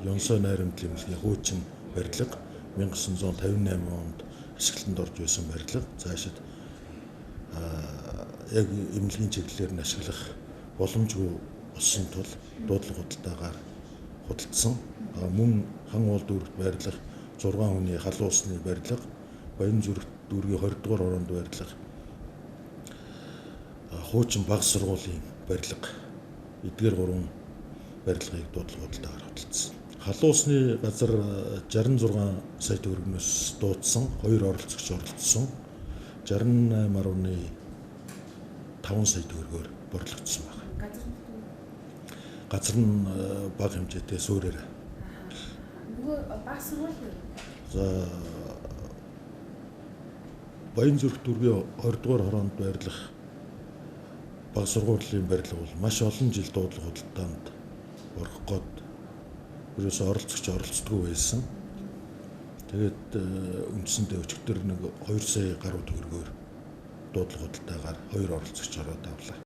Ёнсоо найрамдлын эмнэлгийн хуучин барилга 1958 онд ашиглалтанд орж байсан барилга. Цаашид яг эмнэлгийн чиглэлээр нь ашиглах боломжгүй болсон тул дуудлага худалдаагаар худалдсан. Мөн хан уул дүүрэгт байрлах 6 хүний халуун усны барилга, Баян зүрх дүүргийн 20 дугаар ороонд байрлах хуучин баг сургуулийн барилга, эдгээр 3 барилгыг дуудлага худалдаагаар худалдсан. Халуун усны газар 66 сая төгрөгнөөс дуудсан, 2 оролцогч оролцсон. 68.5 сая төгрөгөөр борлогдсон байна. Газар нь бага хэмжээтэй суурьаар. Нөгөө баг сургууль юу? За Баян зүрх дүүргийн 20 дугаар хороонд байрлах баг сургуулийн барилга бол маш олон жил дуудлага худалдаанд орох гээд ерөөсөө оролцогч оролцдоггүй байсан. Тэгээд үндсэндээ өчигдөр нэг 2 сая гаруй төгрөгөөр дуудлага худалдаагаар 2 оролцогч ороод авлаа.